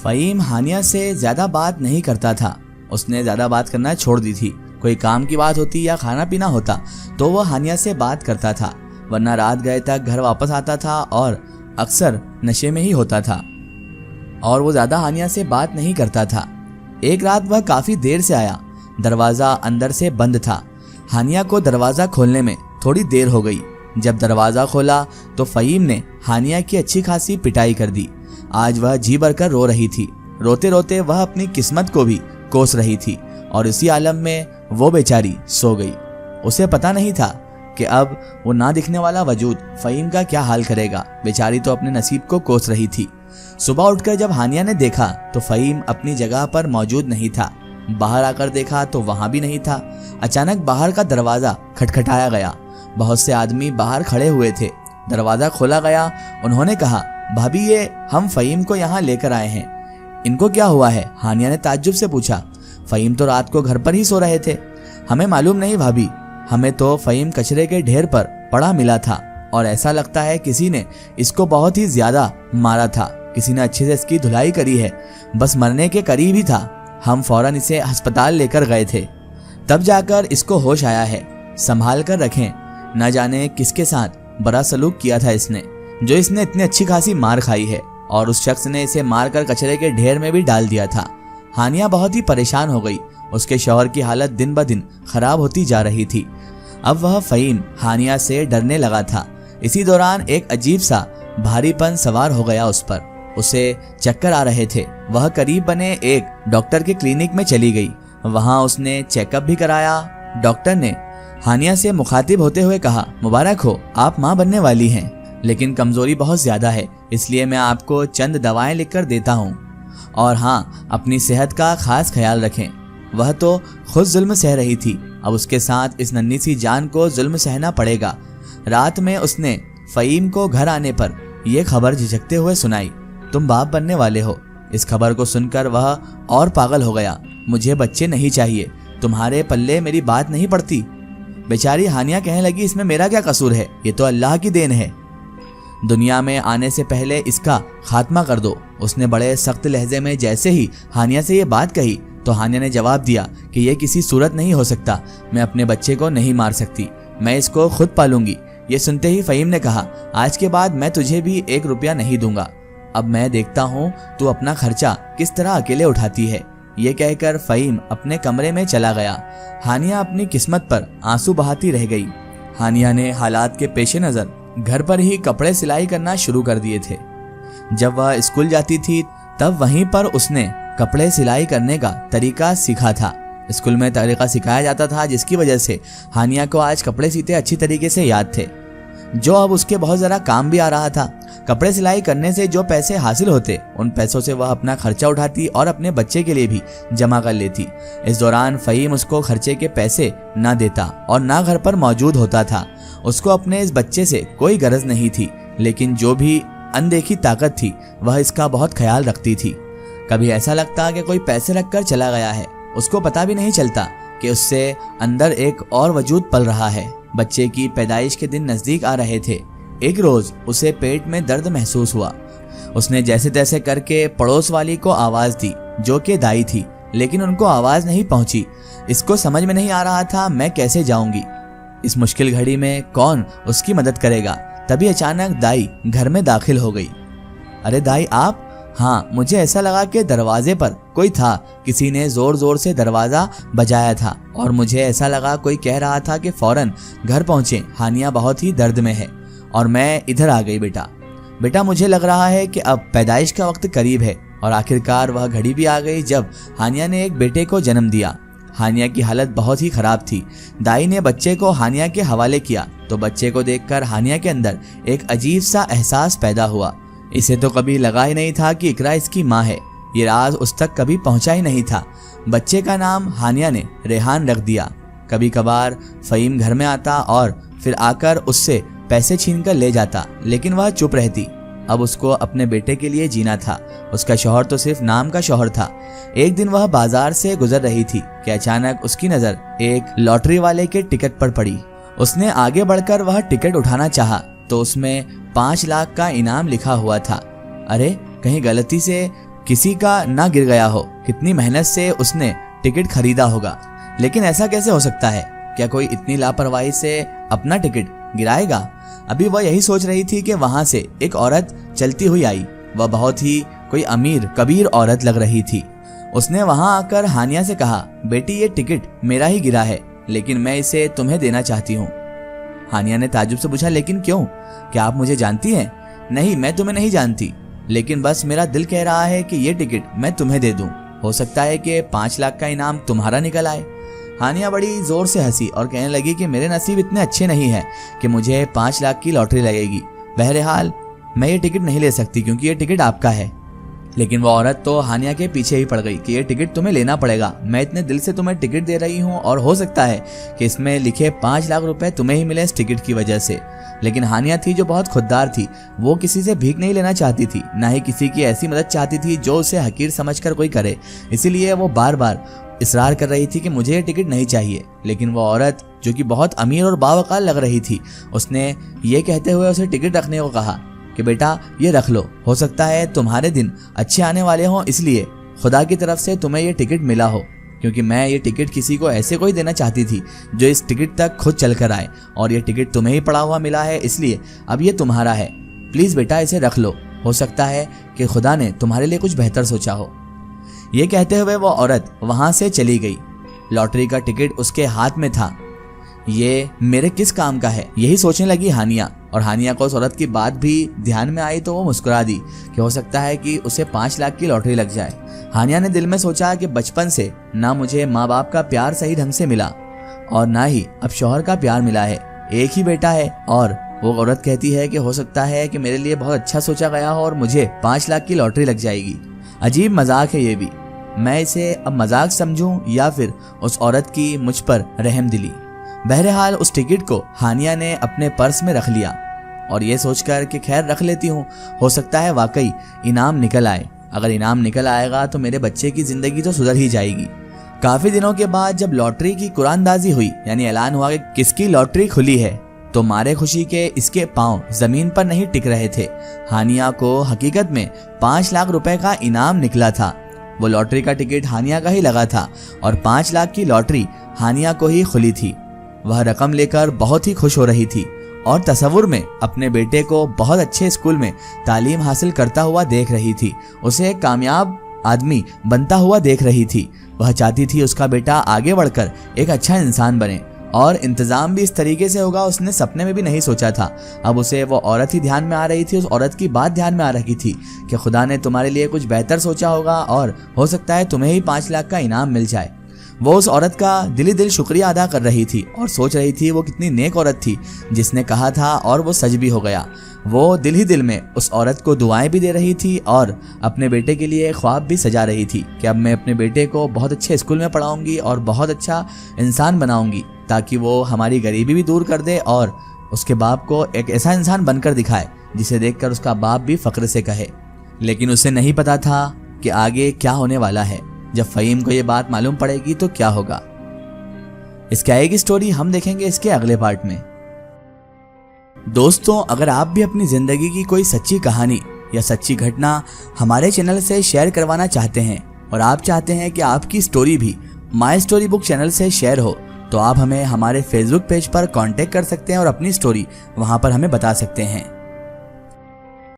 फ़हीम हानिया से ज़्यादा बात नहीं करता था। उसने ज़्यादा बात करना छोड़ दी थी। कोई काम की बात होती या खाना पीना होता तो वह हानिया से बात करता था, वरना रात गए तक घर वापस आता था और अक्सर नशे में ही होता था और वो ज़्यादा हानिया से बात नहीं करता था। एक रात वह काफ़ी देर से आया। दरवाज़ा अंदर से बंद था। हानिया को दरवाज़ा खोलने में थोड़ी देर हो गई। जब दरवाज़ा खोला तो फ़हीम ने हानिया की अच्छी खासी पिटाई कर दी। आज वह जी भरकर रो रही थी। रोते रोते वह अपनी किस्मत को भी कोस रही थी और इसी आलम में वो बेचारी सो गई। उसे पता नहीं था कि अब वो ना दिखने वाला वजूद फ़हीम का क्या हाल करेगा। बेचारी तो अपने नसीब को कोस रही थी। सुबह उठकर जब हानिया ने देखा तो फ़हीम अपनी जगह पर मौजूद नहीं था। बाहर आकर देखा तो वहां भी नहीं था। अचानक बाहर का दरवाज़ा खटखटाया गया। बहुत से आदमी बाहर खड़े हुए थे। दरवाज़ा खोला गया। उन्होंने कहा, भाभी, ये हम फ़हीम को यहाँ लेकर आए हैं। इनको क्या हुआ है? हानिया ने ताज्जुब से पूछा। फ़हीम तो रात को घर पर ही सो रहे थे। हमें मालूम नहीं भाभी, हमें तो फ़हीम कचरे के ढेर पर पड़ा मिला था और ऐसा लगता है किसी ने इसको बहुत ही ज्यादा मारा था। किसी ने अच्छे से इसकी धुलाई करी है। बस मरने के करीब ही था। हम फौरन इसे अस्पताल लेकर गए थे, तब जाकर इसको होश आया है। संभाल कर रखें, न जाने किसके साथ बड़ा सलूक किया था इसने, जो इसने इतनी अच्छी खासी मार खाई है और उस शख्स ने इसे मारकर कचरे के ढेर में भी डाल दिया था। हानिया बहुत ही परेशान हो गई। उसके शौहर की हालत दिन ब दिन खराब होती जा रही थी। अब वह फ़हीम हानिया से डरने लगा था। इसी दौरान एक अजीब सा भारीपन सवार हो गया उस पर। उसे चक्कर आ रहे थे। वह करीब बने एक डॉक्टर के क्लिनिक में चली गई। वहां उसने चेकअप भी कराया। डॉक्टर ने हानिया से मुखातिब होते हुए कहा, मुबारक हो, आप माँ बनने वाली हैं, लेकिन कमजोरी बहुत ज्यादा है, इसलिए मैं आपको चंद दवाएं लिखकर देता हूँ। और हाँ, अपनी सेहत का खास ख्याल रखें। वह तो खुद जुल्म सह रही थी, अब उसके साथ इस नन्ही सी जान को जुल्म सहना पड़ेगा। रात में उसने फ़हीम को घर आने पर यह खबर झिझकते हुए सुनाई, तुम बाप बनने वाले हो। इस खबर को सुनकर वह और पागल हो गया। मुझे बच्चे नहीं चाहिए, तुम्हारे पल्ले मेरी बात नहीं पड़ती। बेचारी हानिया कहने लगी, इसमें मेरा क्या कसूर है, ये तो अल्लाह की देन है। दुनिया में आने से पहले इसका खात्मा कर दो। उसने बड़े सख्त लहजे में जैसे ही हानिया से ये बात कही तो हानिया ने जवाब दिया कि यह किसी सूरत नहीं हो सकता। मैं अपने बच्चे को नहीं मार सकती, मैं इसको खुद पालूंगी। ये सुनते ही फ़हीम ने कहा, आज के बाद मैं तुझे भी 1 रुपया नहीं दूंगा। अब मैं देखता हूँ तू अपना खर्चा किस तरह अकेले उठाती है। ये कहकर फ़हीम अपने कमरे में चला गया। हानिया अपनी किस्मत पर आंसू बहाती रह गई। हानिया ने हालात के पेश नज़र घर पर ही कपड़े सिलाई करना शुरू कर दिए थे। जब वह स्कूल जाती थी तब वहीं पर उसने कपड़े सिलाई करने का तरीका सीखा था। स्कूल में तरीका सिखाया जाता था, जिसकी वजह से हानिया को आज कपड़े सीते अच्छी तरीके से याद थे, जो अब उसके बहुत ज़रा काम भी आ रहा था। कपड़े सिलाई करने से जो पैसे हासिल होते, उन पैसों से वह अपना खर्चा उठाती और अपने बच्चे के लिए भी जमा कर लेती। इस दौरान फ़हीम उसको खर्चे के पैसे ना देता और ना घर पर मौजूद होता था। उसको अपने इस बच्चे से कोई गरज नहीं थी, लेकिन जो भी अनदेखी ताकत थी वह इसका बहुत ख्याल रखती थी। कभी ऐसा लगता कि कोई पैसे रखकर चला गया है, उसको पता भी नहीं चलता कि उससे अंदर एक और वजूद पल रहा है। बच्चे की पैदाइश के दिन नजदीक आ रहे थे। एक रोज उसे पेट में दर्द महसूस हुआ। उसने जैसे तैसे करके पड़ोस वाली को आवाज दी, जो कि दाई थी, लेकिन उनको आवाज नहीं पहुंची। इसको समझ में नहीं आ रहा था मैं कैसे जाऊंगी। इस मुश्किल घड़ी में कौन उसकी मदद करेगा। तभी अचानक दाई घर में दाखिल हो गई। अरे दाई आप? हाँ, मुझे ऐसा लगा कि दरवाजे पर कोई था। किसी ने जोर जोर से दरवाजा बजाया था और मुझे ऐसा लगा कोई कह रहा था कि फौरन घर पहुंचे, हानिया बहुत ही दर्द में है, और मैं इधर आ गई। बेटा मुझे लग रहा है कि अब पैदाइश का वक्त करीब है। और आखिरकार वह घड़ी भी आ गई जब हानिया ने एक बेटे को जन्म दिया। हानिया की हालत बहुत ही खराब थी। दाई ने बच्चे को हानिया के हवाले किया तो बच्चे को देखकर हानिया के अंदर एक अजीब सा एहसास पैदा हुआ। इसे तो कभी लगा ही नहीं था कि इकरा इसकी माँ है। ये राज उस तक कभी पहुंचा ही नहीं था। बच्चे का नाम हानिया ने रेहान रख दिया। कभी कभार फ़हीम घर में आता और फिर आकर उससे पैसे छीन कर ले जाता, लेकिन वह चुप रहती। अब उसको अपने बेटे के लिए जीना था। उसका शौहर तो सिर्फ नाम का शौहर था। एक दिन वह बाजार से गुजर रही थी कि अचानक उसकी नजर एक लॉटरी वाले के टिकट पर पड़ी। उसने आगे बढ़कर वह टिकट उठाना चाहा तो उसमें 5 लाख का इनाम लिखा हुआ था। अरे, कहीं गलती से किसी का ना गिर गया हो, कितनी मेहनत से उसने टिकट खरीदा होगा। लेकिन ऐसा कैसे हो सकता है? क्या कोई इतनी लापरवाही से अपना टिकट गिराएगा? अभी वह यही सोच रही थी कि वहां से एक औरत चलती हुई आई। वह बहुत ही कोई अमीर कबीर औरत लग रही थी। उसने वहां आकर हानिया से कहा, बेटी ये टिकट मेरा ही गिरा है, लेकिन मैं इसे तुम्हें देना चाहती हूँ। हानिया ने ताज्जुब से पूछा, लेकिन क्यों? क्या आप मुझे जानती हैं? नहीं, मैं तुम्हें नहीं जानती, लेकिन बस मेरा दिल कह रहा है कि ये टिकट मैं तुम्हें दे दूं। हो सकता है कि 5 लाख का इनाम तुम्हारा निकल आए। हानिया बड़ी जोर से हंसी और कहने लगी कि मेरे नसीब इतने अच्छे नहीं है कि मुझे 5 लाख की लॉटरी लगेगी। बहरहाल मैं ये टिकट नहीं ले सकती क्योंकि ये टिकट आपका है। लेकिन वो औरत तो हानिया के पीछे ही पड़ गई कि ये टिकट तुम्हें लेना पड़ेगा। मैं इतने दिल से तुम्हें टिकट दे रही हूँ और हो सकता है कि इसमें लिखे 5 लाख रुपए तुम्हें ही मिले इस टिकट की वजह से। लेकिन हानिया थी जो बहुत खुददार थी। वो किसी से भीख नहीं लेना चाहती थी, ना ही किसी की ऐसी मदद चाहती थी जो उसे हकीर समझकर कोई करे। इसीलिए वो बार बार इसरार कर रही थी कि मुझे ये टिकट नहीं चाहिए। लेकिन वो औरत जो कि बहुत अमीर और बावकाल लग रही थी, उसने ये कहते हुए उसे टिकट रखने को कहा कि बेटा ये रख लो, हो सकता है तुम्हारे दिन अच्छे आने वाले हों, इसलिए खुदा की तरफ से तुम्हें ये टिकट मिला हो। क्योंकि मैं ये टिकट किसी को ऐसे कोई देना चाहती थी जो इस टिकट तक खुद चल कर आए, और ये टिकट तुम्हें ही पड़ा हुआ मिला है, इसलिए अब ये तुम्हारा है। प्लीज बेटा इसे रख लो, हो सकता है कि खुदा ने तुम्हारे लिए कुछ बेहतर सोचा हो। ये कहते हुए वो औरत वहां से चली गई। लॉटरी का टिकट उसके हाथ में था। ये मेरे किस काम का है, यही सोचने लगी हानिया। और हानिया को उस औरत की बात भी ध्यान में आई तो वो मुस्कुरा दी कि हो सकता है कि उसे 5 लाख की लॉटरी लग जाए। हानिया ने दिल में सोचा कि बचपन से ना मुझे माँ बाप का प्यार सही ढंग से मिला और ना ही अब शौहर का प्यार मिला है, एक ही बेटा है। और वो औरत कहती है कि हो सकता है कि मेरे लिए बहुत अच्छा सोचा गया हो और मुझे 5 लाख की लॉटरी लग जाएगी। अजीब मजाक है ये भी। मैं इसे अब मजाक समझूं या फिर उस औरत की मुझ पर रहम दिली। बहरहाल उस टिकट को हानिया ने अपने पर्स में रख लिया और ये सोचकर कि खैर रख लेती हूँ, हो सकता है वाकई इनाम निकल आए। अगर इनाम निकल आएगा तो मेरे बच्चे की जिंदगी तो सुधर ही जाएगी। काफी दिनों के बाद जब लॉटरी की कुरानदाजी हुई, यानी ऐलान हुआ कि किसकी लॉटरी खुली है, तो मारे खुशी के इसके पांव जमीन पर नहीं टिक रहे थे। हानिया को हकीकत में 5 लाख रुपए का इनाम निकला था। वो लॉटरी का टिकट हानिया का ही लगा था और 5 लाख की लॉटरी हानिया को ही खुली थी। वह रकम लेकर बहुत ही खुश हो रही थी और तसव्वुर में अपने बेटे को बहुत अच्छे स्कूल में तालीम हासिल करता हुआ देख रही थी। उसे एक कामयाब आदमी बनता हुआ देख रही थी। वह चाहती थी उसका बेटा आगे बढ़कर एक अच्छा इंसान बने और इंतजाम भी इस तरीके से होगा उसने सपने में भी नहीं सोचा था। अब उसे वो औरत ही ध्यान में आ रही थी। उस औरत की बात ध्यान में आ रही थी कि खुदा ने तुम्हारे लिए कुछ बेहतर सोचा होगा और हो सकता है तुम्हें ही 5 लाख का इनाम मिल जाए। वो उस औरत का दिली दिल शुक्रिया अदा कर रही थी और सोच रही थी वो कितनी नेक औरत थी जिसने कहा था और वो सच भी हो गया। वो दिल ही दिल में उस औरत को दुआएं भी दे रही थी और अपने बेटे के लिए ख्वाब भी सजा रही थी कि अब मैं अपने बेटे को बहुत अच्छे स्कूल में पढ़ाऊंगी और बहुत अच्छा इंसान बनाऊंगी ताकि वो हमारी गरीबी भी दूर कर दे और उसके बाप को एक ऐसा इंसान बनकर दिखाए जिसे देखकर उसका बाप भी फख्र से कहे। लेकिन उसे नहीं पता था कि आगे क्या होने वाला है। जब फ़हीम को ये बात मालूम पड़ेगी तो क्या होगा। इसकी आएगी स्टोरी हम देखेंगे इसके अगले पार्ट में। दोस्तों, अगर आप भी अपनी जिंदगी की कोई सच्ची कहानी या सच्ची घटना हमारे चैनल से शेयर करवाना चाहते हैं और आप चाहते हैं कि आपकी स्टोरी भी माय स्टोरी बुक चैनल से शेयर हो, तो आप हमें हमारे फेसबुक पेज पर कांटेक्ट कर सकते हैं और अपनी स्टोरी वहां पर हमें बता सकते हैं।